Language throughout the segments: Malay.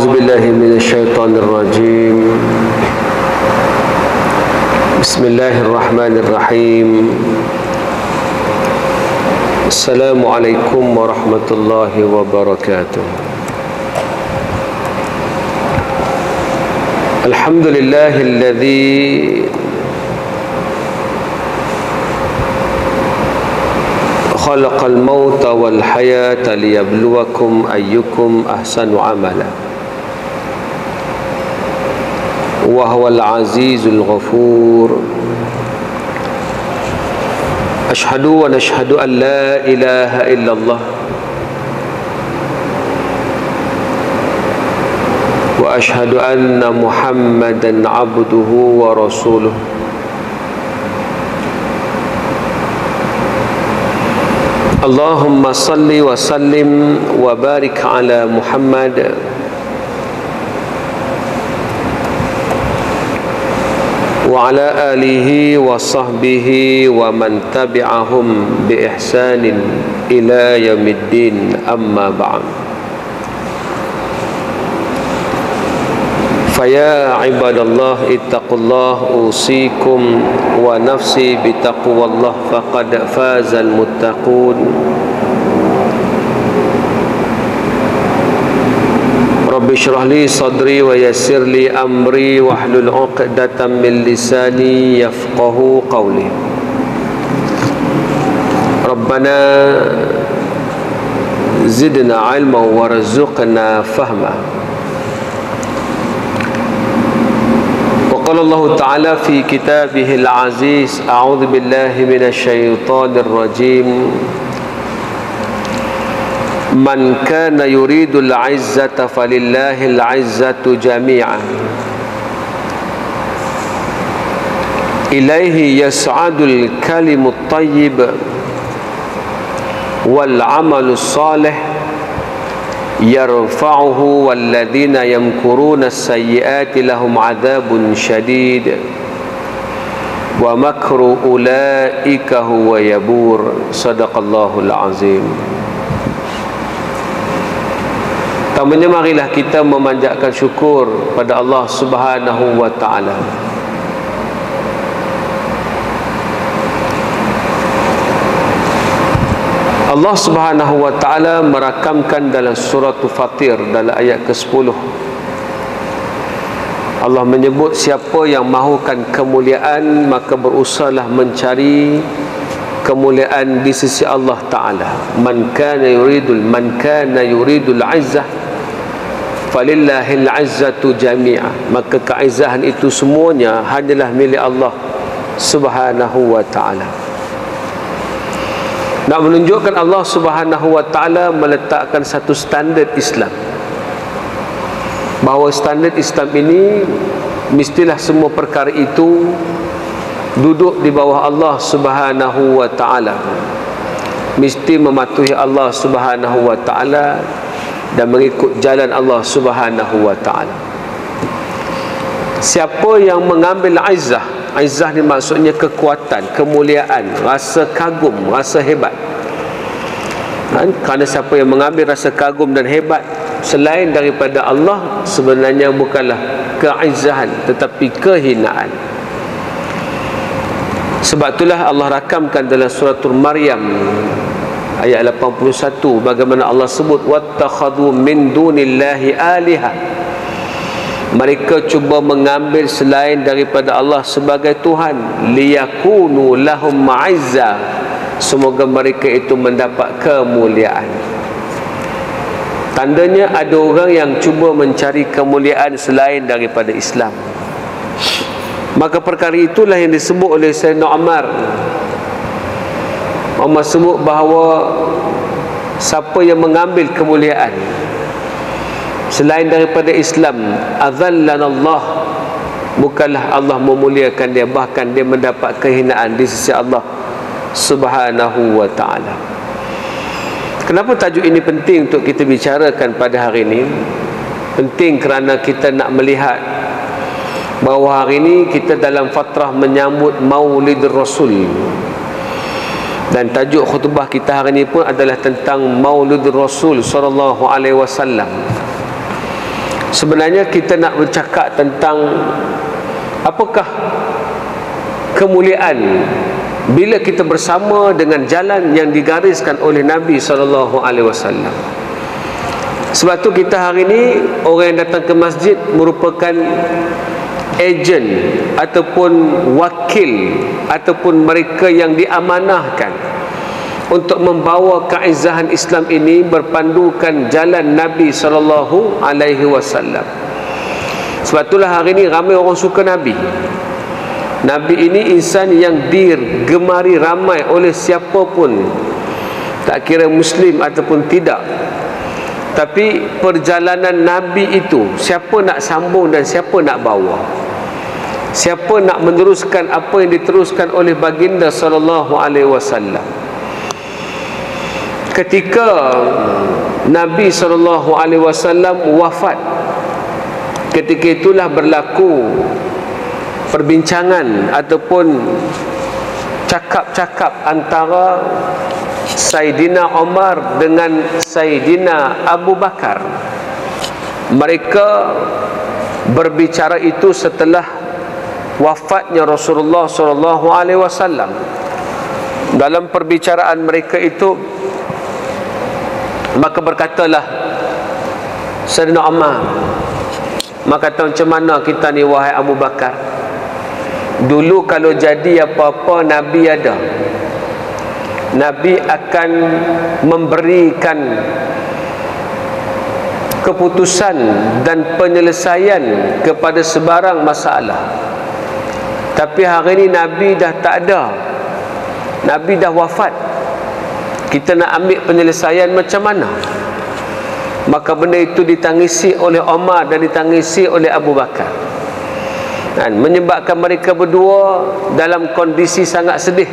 أعوذ بالله من الشيطان الرجيم. بسم الله الرحمن الرحيم. السلام عليكم ورحمة الله وبركاته. الحمد لله الذي خلق الموت والحياة ليبلوكم أيكم أحسن عملا وهو العزيز الغفور. أشهد ونشهد أن لا إله إلا الله وأشهد أن محمدا عبده ورسوله. اللهم صل وسلم وبارك على محمد وعلى آله وصحبه ومن تبعهم بإحسان إلى يوم الدين. أما بعد، فيا عباد الله اتقوا الله، أوصيكم ونفسي بتقوى الله فقد فاز المتقون. رب اشرح لي صدري ويسر لي أمري واحلل عقدة من لساني يفقه قولي. ربنا زدنا علما وارزقنا فهما. قال الله تعالى في كتابه العزيز: أعوذ بالله من الشيطان الرجيم. من كان يريد العزة فلله العزة جميعا إليه يصعد الكلم الطيب والعمل الصالح يرفعه والذين يمكرون السيئات لهم عذاب شديد ومكر أولئك هو يبور. صدق الله العظيم. Pertamanya marilah kita memanjatkan syukur pada Allah Subhanahu wa taala. Allah Subhanahu wa taala merakamkan dalam surah Fatir dalam ayat ke-10. Allah menyebut siapa yang mahukan kemuliaan maka berusahalah mencari kemuliaan di sisi Allah taala. Man kana yuridul izzah falillahil izzatu jami'a. Maka keizzahan itu semuanya hanyalah milik Allah Subhanahu wa taala. Nak menunjukkan Allah Subhanahu wa taala meletakkan satu standard Islam, bahawa standard Islam ini mestilah semua perkara itu duduk di bawah Allah Subhanahu wa taala, mesti mematuhi Allah Subhanahu wa taala dan mengikut jalan Allah Subhanahu wa taala. Siapa yang mengambil izzah, izzah ni maksudnya kekuatan, kemuliaan, rasa kagum, rasa hebat. Kerana siapa yang mengambil rasa kagum dan hebat selain daripada Allah, sebenarnya bukanlah keizzahan tetapi kehinaan. Sebab itulah Allah rakamkan dalam suratul Maryam ayat 81 bagaimana Allah sebut wattakhadhu min dunillahi aliha. Mereka cuba mengambil selain daripada Allah sebagai Tuhan, liyakunu lahum ma'izza, semoga mereka itu mendapat kemuliaan. Tandanya ada orang yang cuba mencari kemuliaan selain daripada Islam. Maka perkara itulah yang disebut oleh Sayyidina Umar. Umar sebut bahawa siapa yang mengambil kemuliaan selain daripada Islam, azallanallah, bukanlah Allah memuliakan dia, bahkan dia mendapat kehinaan di sisi Allah Subhanahu wa ta'ala. Kenapa tajuk ini penting untuk kita bicarakan pada hari ini? Penting kerana kita nak melihat bahawa hari ini kita dalam fatrah menyambut Maulid Rasul. Dan tajuk khutbah kita hari ini pun adalah tentang Maulid Rasul sallallahu alaihi wasallam. Sebenarnya kita nak bercakap tentang apakah kemuliaan bila kita bersama dengan jalan yang digariskan oleh Nabi SAW. Sebab tu kita hari ni orang yang datang ke masjid merupakan ejen ataupun wakil ataupun mereka yang diamanahkan untuk membawa keizahan Islam ini berpandukan jalan Nabi SAW. Sebab itulah hari ini ramai orang suka Nabi. Nabi ini insan yang digemari ramai oleh siapa pun, tak kira Muslim ataupun tidak. Tapi perjalanan Nabi itu, siapa nak sambung dan siapa nak bawa, siapa nak meneruskan apa yang diteruskan oleh baginda SAW. Ketika Nabi SAW wafat, ketika itulah berlaku perbincangan ataupun cakap-cakap antara Saidina Umar dengan Saidina Abu Bakar. Mereka berbicara itu setelah wafatnya Rasulullah SAW. Dalam perbicaraan mereka itu, maka berkatalah Saidina Umar, maka kata, macam mana kita ni wahai Abu Bakar? Dulu kalau jadi apa-apa Nabi ada, Nabi akan memberikan keputusan dan penyelesaian kepada sebarang masalah. Tapi hari ini Nabi dah tak ada, Nabi dah wafat. Kita nak ambil penyelesaian macam mana? Maka benda itu ditangisi oleh Umar dan ditangisi oleh Abu Bakar, dan menyebabkan mereka berdua dalam kondisi sangat sedih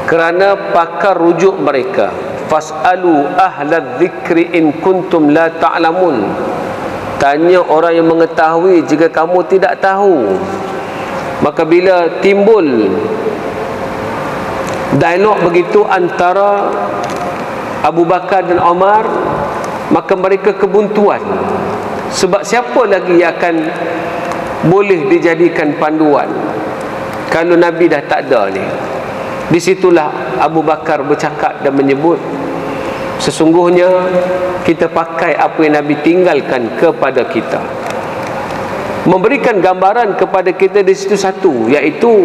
kerana pakar rujuk mereka, fas'alu ahla dzikri in kuntum la ta'lamun. Tanya orang yang mengetahui jika kamu tidak tahu. Maka bila timbul dialog begitu antara Abu Bakar dan Umar, maka mereka kebuntuan. Sebab siapa lagi yang akan boleh dijadikan panduan kalau Nabi dah tak ada ni? Di situlah Abu Bakar bercakap dan menyebut, sesungguhnya kita pakai apa yang Nabi tinggalkan kepada kita. Memberikan gambaran kepada kita di situ satu, iaitu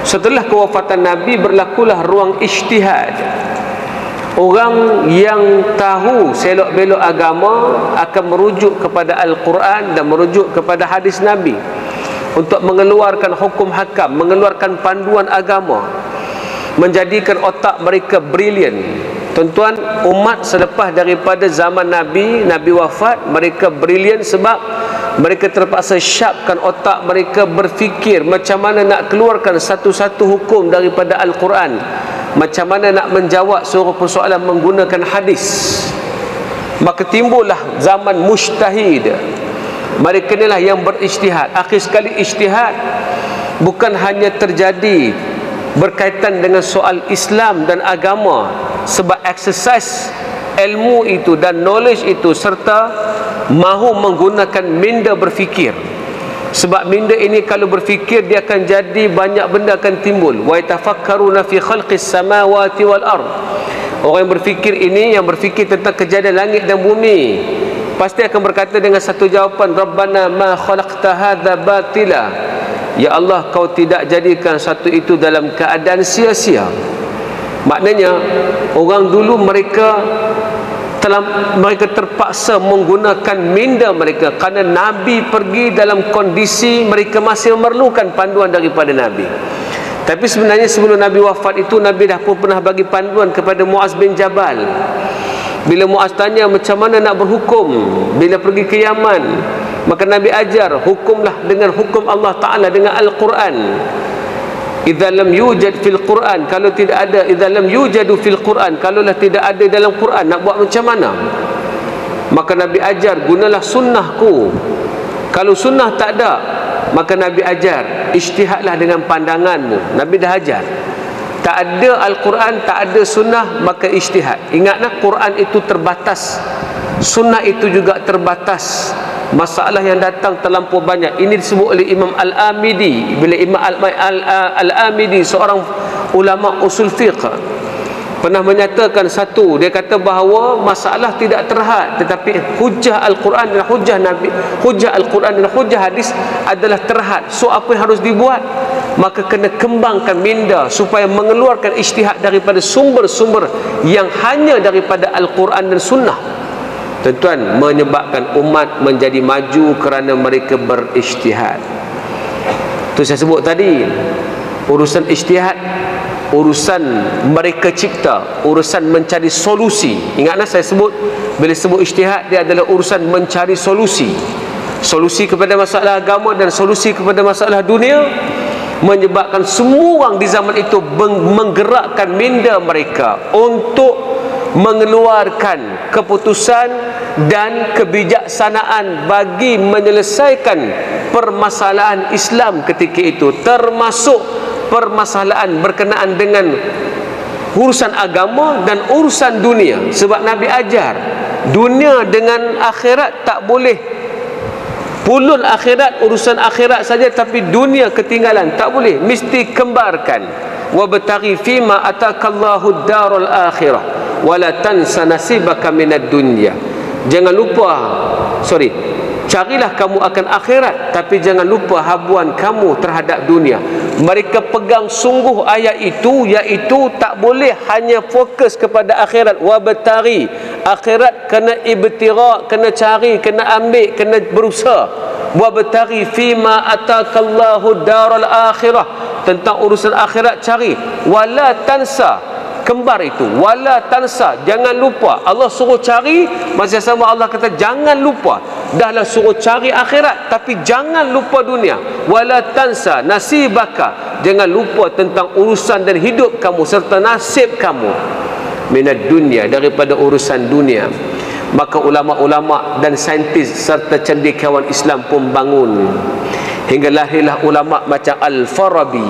setelah kewafatan Nabi berlakulah ruang ijtihad. Orang yang tahu selok belok agama akan merujuk kepada Al-Quran dan merujuk kepada hadis Nabi untuk mengeluarkan hukum hakam, mengeluarkan panduan agama, menjadikan otak mereka brilian. Tuan-tuan, umat selepas daripada zaman Nabi wafat, mereka brilian sebab mereka terpaksa syapkan otak mereka berfikir macam mana nak keluarkan satu-satu hukum daripada Al-Quran, macam mana nak menjawab seluruh persoalan menggunakan hadis. Maka timbullah zaman mujtahid. Mereka inilah yang berijtihad. Akhir sekali ijtihad bukan hanya terjadi berkaitan dengan soal Islam dan agama, sebab exercise ilmu itu dan knowledge itu serta mahu menggunakan minda berfikir. Sebab minda ini kalau berfikir, dia akan jadi banyak benda akan timbul. Wa yatafakkaruna fi khalqis samawati wal ard. Orang yang berfikir ini, yang berfikir tentang kejadian langit dan bumi, pasti akan berkata dengan satu jawapan, Rabbana ma khalaqta hadza batila. Ya Allah, kau tidak jadikan satu itu dalam keadaan sia-sia. Maknanya orang dulu mereka terpaksa menggunakan minda mereka kerana Nabi pergi dalam kondisi mereka masih memerlukan panduan daripada Nabi. Tapi sebenarnya sebelum Nabi wafat itu, Nabi dah pun pernah bagi panduan kepada Muaz bin Jabal. Bila Muaz tanya macam mana nak berhukum bila pergi ke Yaman, maka Nabi ajar, hukumlah dengan hukum Allah Ta'ala, dengan Al-Quran. Idza lam yujad fil Quran, kalau tidak ada, idza lam yujadu fil Quran, kalaulah tidak ada dalam Quran, nak buat macam mana? Maka Nabi ajar, gunalah sunnahku. Kalau sunnah tak ada, maka Nabi ajar, ijtihadlah dengan pandanganmu. Nabi dah ajar. Tak ada Al-Quran, tak ada sunnah, maka ijtihad. Ingatlah, Quran itu terbatas, sunnah itu juga terbatas. masalah yang datang terlampau banyak. Ini disebut oleh Imam Al-Amidi. Bila Imam Al-Amidi, seorang ulama usul fiqh, pernah menyatakan satu, dia kata bahawa masalah tidak terhad, tetapi hujah Al-Quran dan hujah Nabi, hujah Al-Quran dan hujah hadis adalah terhad. So apa yang harus dibuat? Maka kena kembangkan minda supaya mengeluarkan ijtihad daripada sumber-sumber yang hanya daripada Al-Quran dan Sunnah. Tuan-tuan, menyebabkan umat menjadi maju kerana mereka berijtihad. Itu saya sebut tadi, urusan ijtihad, urusan mereka cipta, urusan mencari solusi. Ingatlah saya sebut, bila sebut ijtihad, dia adalah urusan mencari solusi. Solusi kepada masalah agama dan solusi kepada masalah dunia, menyebabkan semua orang di zaman itu menggerakkan minda mereka untuk mengeluarkan keputusan dan kebijaksanaan bagi menyelesaikan permasalahan Islam ketika itu, termasuk permasalahan berkenaan dengan urusan agama dan urusan dunia. Sebab Nabi ajar dunia dengan akhirat tak boleh pulun akhirat, urusan akhirat saja, tapi dunia ketinggalan tak boleh, mesti kembarkan. Wabtaghi fima atakallahu darul akhirah wala tansa nasibaka minad dunya. Jangan lupa, carilah kamu akan akhirat, tapi jangan lupa habuan kamu terhadap dunia. Mereka pegang sungguh ayat itu, iaitu tak boleh hanya fokus kepada akhirat. Wabtaghi, akhirat kena ibtira, kena cari, kena ambil, kena berusaha. Wabtaghi fima atakallahu darul akhirah, tentang urusan akhirat cari. Wala tansa, kembar itu, wala tansa, jangan lupa. Allah suruh cari, masih sama Allah kata jangan lupa. Dahlah suruh cari akhirat, tapi jangan lupa dunia. Wala tansa nasibaka, jangan lupa tentang urusan dan hidup kamu serta nasib kamu minad dunia, daripada urusan dunia. Maka ulama-ulama dan saintis serta cendekiawan Islam pun bangun, hingga lahirlah ulama macam Al-Farabi,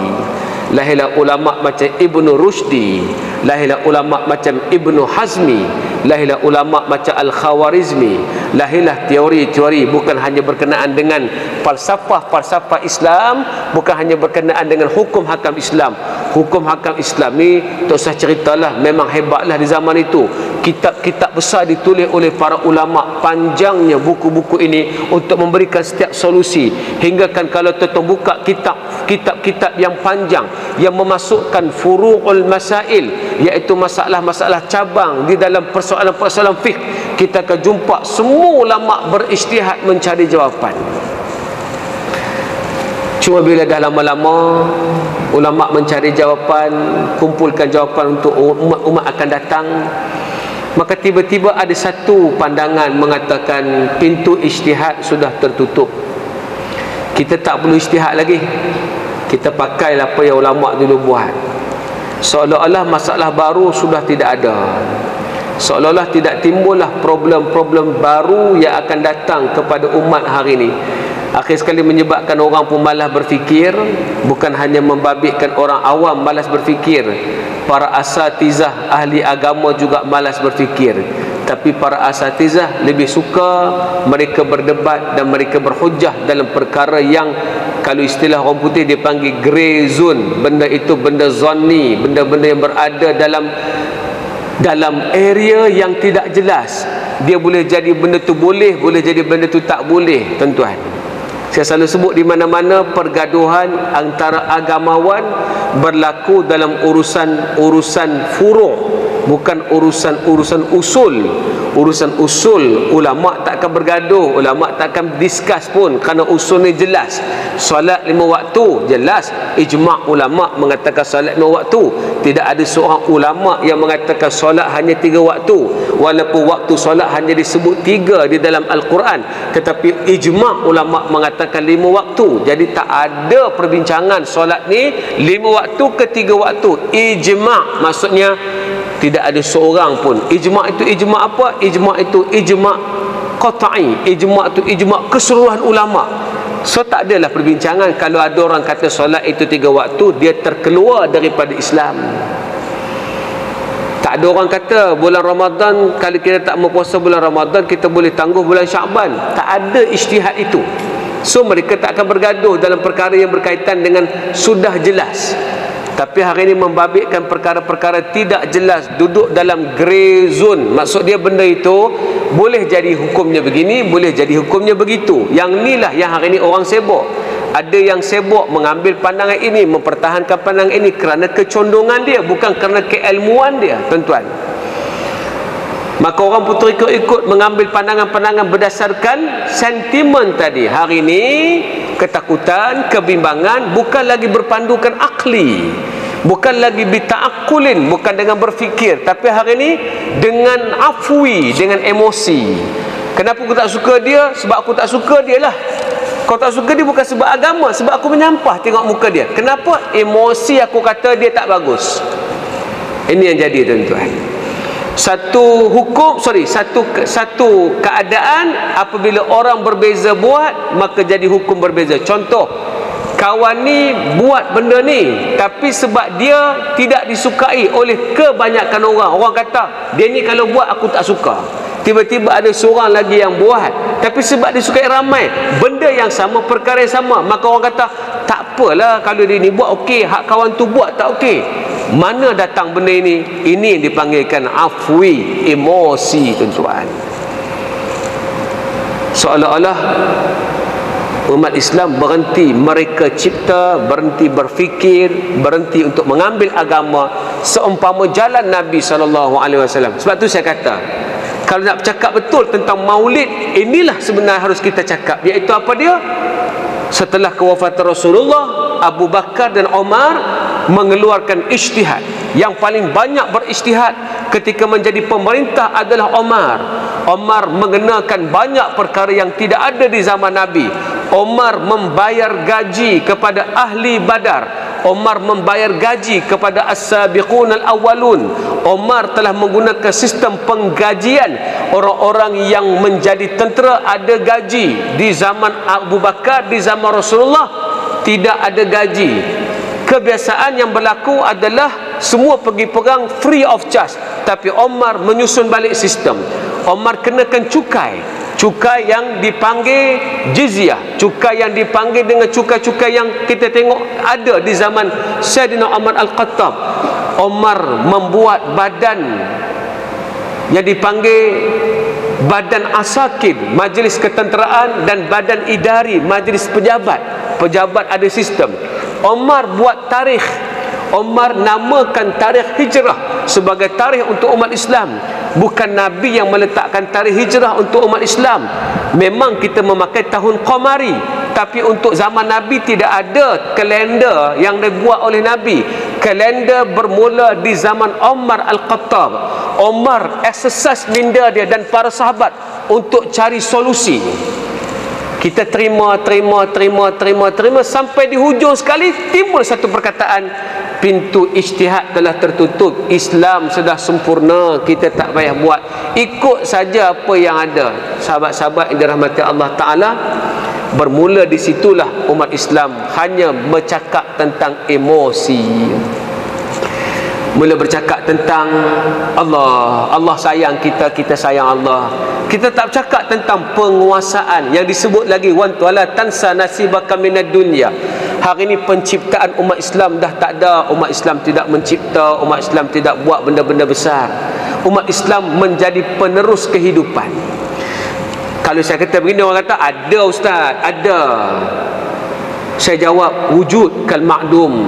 lahirlah ulama macam Ibnu Rushdi, lahirlah ulama macam Ibnu Hazmi, lahirlah ulama macam Al-Khawarizmi, lahirlah teori-teori bukan hanya berkenaan dengan falsafah Islam, bukan hanya berkenaan dengan hukum hakam Islam. Hukum hakam Islam ni tak usah ceritalah, memang hebatlah di zaman itu. Kitab-kitab besar ditulis oleh para ulama, panjangnya buku-buku ini untuk memberikan setiap solusi. Hingga kan kalau tuan buka kitab-kitab yang panjang yang memasukkan furu'ul masail, iaitu masalah-masalah cabang di dalam persoalan-persoalan fiqh, kita akan jumpa semua ulama berijtihad mencari jawapan. Cuma bila dah lama-lama ulama mencari jawapan, kumpulkan jawapan untuk umat akan datang, maka tiba-tiba ada satu pandangan mengatakan pintu ijtihad sudah tertutup, kita tak perlu ijtihad lagi, kita pakai apa yang ulama dulu buat. Seolah-olah masalah baru sudah tidak ada, seolah-olah tidak timbullah problem-problem baru yang akan datang kepada umat hari ini. Akhir sekali menyebabkan orang pun malas berfikir. Bukan hanya membabitkan orang awam malas berfikir, para asatizah ahli agama juga malas berfikir. Tapi para asatizah lebih suka mereka berdebat dan mereka berhujah dalam perkara yang kalau istilah orang putih dia panggil grey zone. Benda itu benda zonni, benda-benda yang berada dalam area yang tidak jelas. Dia boleh jadi benda tu boleh, boleh jadi benda tu tak boleh, tuan-tuan. Saya selalu sebut di mana-mana pergaduhan antara agamawan berlaku dalam urusan furu', bukan urusan usul. Urusan usul ulama takkan bergaduh, ulama takkan discuss pun, kerana usul ni jelas. Solat 5 waktu jelas, ijma' ulama mengatakan solat 5 waktu. Tidak ada seorang ulama yang mengatakan solat hanya 3 waktu, walaupun waktu solat hanya disebut 3 di dalam Al-Quran, tetapi ijma' ulama mengatakan 5 waktu. Jadi tak ada perbincangan solat ni 5 waktu ke 3 waktu. Ijma', maksudnya tidak ada seorang pun. Ijma' itu ijma' apa? Ijma' itu ijma' qat'i. Ijma' itu ijma' keseluruhan ulama. So tak adalah perbincangan kalau ada orang kata solat itu 3 waktu, dia terkeluar daripada Islam. Tak ada orang kata bulan Ramadan, kalau kita tak mau puasa bulan Ramadan, kita boleh tangguh bulan Syaban. Tak ada ijtihad itu. So mereka tak akan bergaduh dalam perkara yang berkaitan dengan sudah jelas. Tapi hari ini membabitkan perkara-perkara tidak jelas, duduk dalam grey zone. Maksud dia benda itu boleh jadi hukumnya begini, boleh jadi hukumnya begitu. Yang inilah yang hari ini orang sibuk. Ada yang sibuk mengambil pandangan ini, mempertahankan pandangan ini kerana kecondongan dia, bukan kerana keilmuan dia, tuan-tuan. Maka orang pun ikut mengambil pandangan-pandangan berdasarkan sentimen tadi. Hari ini ketakutan, kebimbangan bukan lagi berpandukan akli, bukan lagi bita'akulin, bukan dengan berfikir, tapi hari ini dengan afwi, dengan emosi. Kenapa aku tak suka dia? Sebab aku tak suka dia lah. Kau tak suka dia bukan sebab agama, sebab aku menyampah tengok muka dia. Kenapa? Emosi aku kata dia tak bagus. Ini yang jadi, tuan-tuan. Satu keadaan apabila orang berbeza buat, maka jadi hukum berbeza. Contoh, kawan ni buat benda ni, tapi sebab dia tidak disukai oleh kebanyakan orang. Orang kata dia ni kalau buat aku tak suka. Tiba-tiba ada seorang lagi yang buat, tapi sebab disukai ramai, benda yang sama, perkara yang sama, maka orang kata tak apalah kalau dia ni buat okey, hak kawan tu buat tak okey. Mana datang benda ini? Ini yang dipanggilkan afwi, emosi, tuan-tuan. Seolah-olah umat Islam berhenti mereka cipta, berhenti berfikir, berhenti untuk mengambil agama seumpama jalan Nabi SAW. Sebab tu saya kata, kalau nak bercakap betul tentang maulid, inilah sebenarnya harus kita cakap, iaitu apa dia? Setelah kewafatan Rasulullah, Abu Bakar dan Omar mengeluarkan ijtihad. Yang paling banyak berijtihad ketika menjadi pemerintah adalah Omar. Omar mengenakan banyak perkara yang tidak ada di zaman Nabi. Omar membayar gaji kepada ahli Badar. Omar membayar gaji kepada as-sabiqun al-awwalun. Omar telah menggunakan sistem penggajian. Orang-orang yang menjadi tentera ada gaji. Di zaman Abu Bakar, di zaman Rasulullah tidak ada gaji. Kebiasaan yang berlaku adalah semua pergi perang free of charge, tapi Omar menyusun balik sistem. Omar kenakan cukai, cukai yang dipanggil jizyah, cukai yang dipanggil dengan cukai-cukai yang kita tengok ada di zaman Sayyidina Umar Al-Khattab. Omar membuat badan yang dipanggil Badan Asakir, Majlis Ketenteraan, dan Badan Idari, Majlis Pejabat. Pejabat ada sistem. Omar buat tarikh. Omar namakan tarikh hijrah sebagai tarikh untuk umat Islam. Bukan Nabi yang meletakkan tarikh hijrah untuk umat Islam. Memang kita memakai tahun Qamari, tapi untuk zaman Nabi tidak ada kalender yang dibuat oleh Nabi. Kalender bermula di zaman Umar Al-Khattab. Umar exercise minda dia dan para sahabat untuk cari solusi. Kita terima sampai di hujung sekali timbul satu perkataan, pintu ijtihad telah tertutup, Islam sudah sempurna, kita tak payah buat, ikut saja apa yang ada. Sahabat-sahabat yang dirahmati Allah Ta'ala, bermula di situlah umat Islam hanya bercakap tentang emosi. Mula bercakap tentang Allah, Allah sayang kita, kita sayang Allah. Kita tak bercakap tentang penguasaan yang disebut lagi wan wala tansa nasibaka minad dunya. Hari ini penciptaan umat Islam dah tak ada. Umat Islam tidak mencipta, umat Islam tidak buat benda-benda besar. Umat Islam menjadi penerus kehidupan. Kalau saya kata begini, orang kata ada ustaz, ada. Saya jawab, wujud kal ma'dum.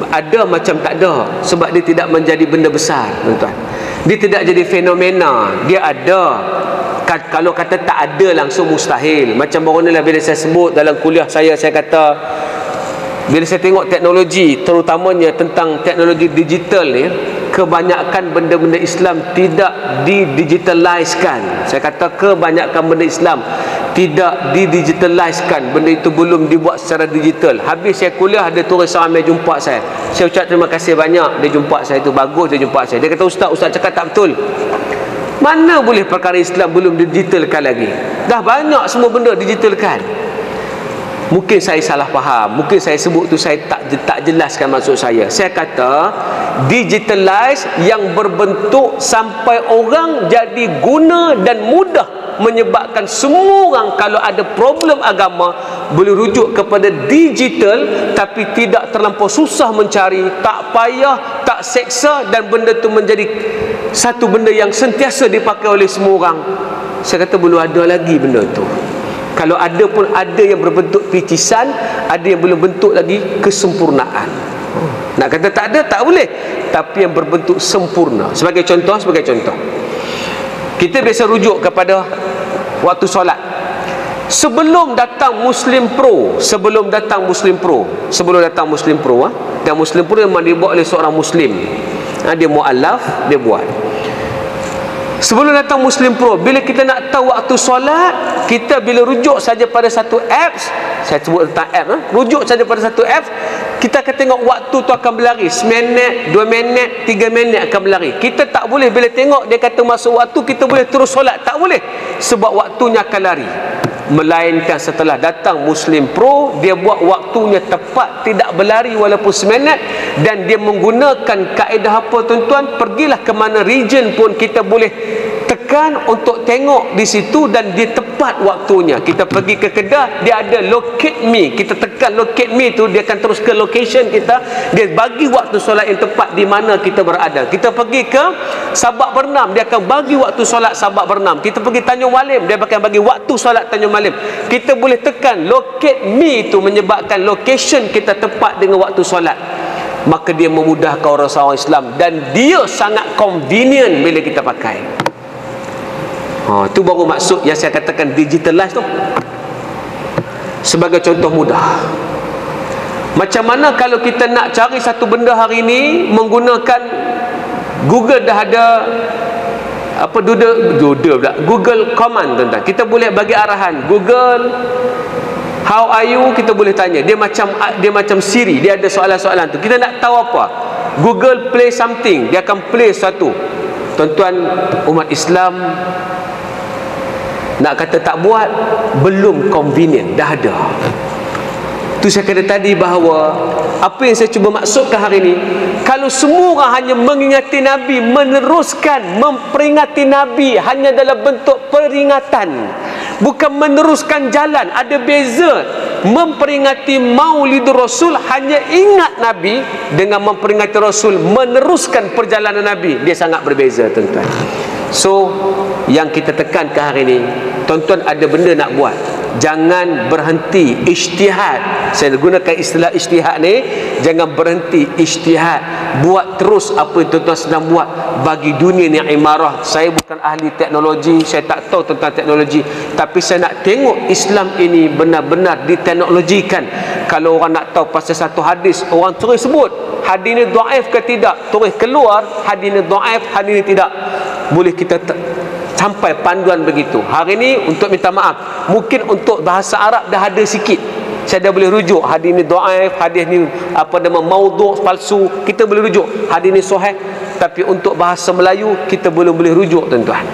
Ada macam tak ada, sebab dia tidak menjadi benda besar, tuan-tuan. Dia tidak jadi fenomena, dia ada. Kalau kata tak ada langsung mustahil. Macam baru ni lah bila saya sebut dalam kuliah saya kata bila saya tengok teknologi, terutamanya tentang teknologi digital ni, kebanyakan benda-benda Islam tidak didigitaliskan. Saya kata kebanyakan benda Islam tidak didigitaliskan. Benda itu belum dibuat secara digital. Habis saya kuliah, ada turis ramai jumpa saya. Saya ucap terima kasih banyak. Dia jumpa saya tu bagus, dia jumpa saya. Dia kata, Ustaz cakap tak betul. Mana boleh perkara Islam belum digitalkan lagi? Dah banyak semua benda digitalkan. Mungkin saya salah faham, mungkin saya sebut tu saya tak jelaskan maksud saya. Saya kata digitalize yang berbentuk sampai orang jadi guna dan mudah, menyebabkan semua orang kalau ada problem agama boleh rujuk kepada digital, tapi tidak terlampau susah mencari, tak payah, tak seksa, dan benda tu menjadi satu benda yang sentiasa dipakai oleh semua orang. Saya kata belum ada lagi benda tu. Kalau ada pun ada yang berbentuk picisan, ada yang belum bentuk lagi kesempurnaan. Nak kata tak ada, tak boleh, tapi yang berbentuk sempurna. Sebagai contoh, kita biasa rujuk kepada waktu solat. Sebelum datang Muslim Pro, dan Muslim Pro memang dibuat oleh seorang Muslim. Dia mu'allaf, dia buat. Sebelum datang Muslim Pro, bila kita nak tahu waktu solat, kita bila rujuk saja pada satu apps, saya sebut tentang app, rujuk saja pada satu apps, kita akan tengok waktu tu akan berlari, 1 minit, 2 minit, 3 minit akan berlari. Kita tak boleh bila tengok dia kata masuk waktu, kita boleh terus solat, tak boleh, sebab waktunya akan lari. Melainkan setelah datang Muslim Pro, dia buat waktunya tepat, tidak berlari walaupun 1 minit, dan dia menggunakan kaedah apa tuan-tuan? Pergilah ke mana region pun kita boleh tekan untuk tengok di situ, dan dia tepat waktunya. Kita pergi ke Kedah, dia ada locate me, kita tekan locate me tu, dia akan terus ke location kita, dia bagi waktu solat yang tepat di mana kita berada. Kita pergi ke Sabak Bernam, dia akan bagi waktu solat Sabak Bernam. Kita pergi Tanjung Malim, dia akan bagi waktu solat Tanjung Malim. Kita boleh tekan locate me itu, menyebabkan location kita tepat dengan waktu solat. Maka dia memudahkan orang Islam, dan dia sangat convenient bila kita pakai. Itu baru maksud yang saya katakan digitalize tu. Sebagai contoh mudah, macam mana kalau kita nak cari satu benda hari ini menggunakan Google, dah ada apa, Google command tuan-tuan. Kita boleh bagi arahan Google, how are you, kita boleh tanya. Dia macam Siri, dia ada soalan-soalan tu. Kita nak tahu apa, Google play something, dia akan play satu. Tuan-tuan, umat Islam nak kata tak buat, belum convenient, dah ada. Tu saya kata tadi bahawa apa yang saya cuba maksudkan hari ini, kalau semua orang hanya mengingati Nabi, meneruskan memperingati Nabi hanya dalam bentuk peringatan, bukan meneruskan jalan. Ada beza memperingati Maulidur Rasul, hanya ingat Nabi, dengan memperingati Rasul, meneruskan perjalanan Nabi. Dia sangat berbeza tuan-tuan. So yang kita tekankan hari ini, tuan-tuan ada benda nak buat, jangan berhenti ijtihad. Saya gunakan istilah ijtihad ni, jangan berhenti ijtihad, buat terus apa yang tuan-tuan sedang buat bagi dunia ni imarah. Saya bukan ahli teknologi, saya tak tahu tentang teknologi, tapi saya nak tengok Islam ini benar-benar diteknologikan. Kalau orang nak tahu pasal satu hadis, orang terus sebut hadis ni dhaif ke tidak, terus keluar hadis ni dhaif, hadis ni tidak. Boleh kita sampai panduan begitu. Hari ini untuk minta maaf, mungkin untuk bahasa Arab dah ada sikit, saya dah boleh rujuk hadis ni dhaif, hadis ni apa nama maudhu', palsu, kita boleh rujuk. Hadis ni sahih, tapi untuk bahasa Melayu kita belum boleh rujuk tuan-tuan.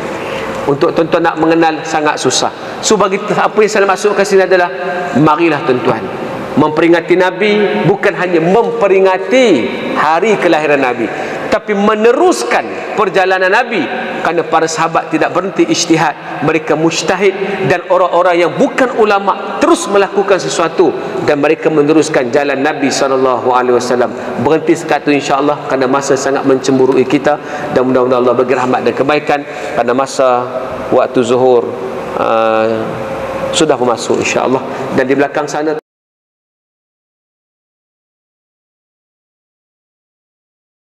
Untuk tuan-tuan nak mengenal sangat susah. So bagi apa yang saya maksudkan sini adalah, marilah tuan-tuan memperingati Nabi, bukan hanya memperingati hari kelahiran Nabi, tapi meneruskan perjalanan Nabi. Kerana para sahabat tidak berhenti ijtihad, mereka mujtahid, dan orang-orang yang bukan ulama terus melakukan sesuatu, dan mereka meneruskan jalan Nabi SAW. Berhenti sekat itu insya-Allah, kerana masa sangat mencemburui kita, dan mudah-mudahan Allah bagi rahmat dan kebaikan. Pada masa waktu zuhur sudah masuk insya-Allah, dan di belakang sana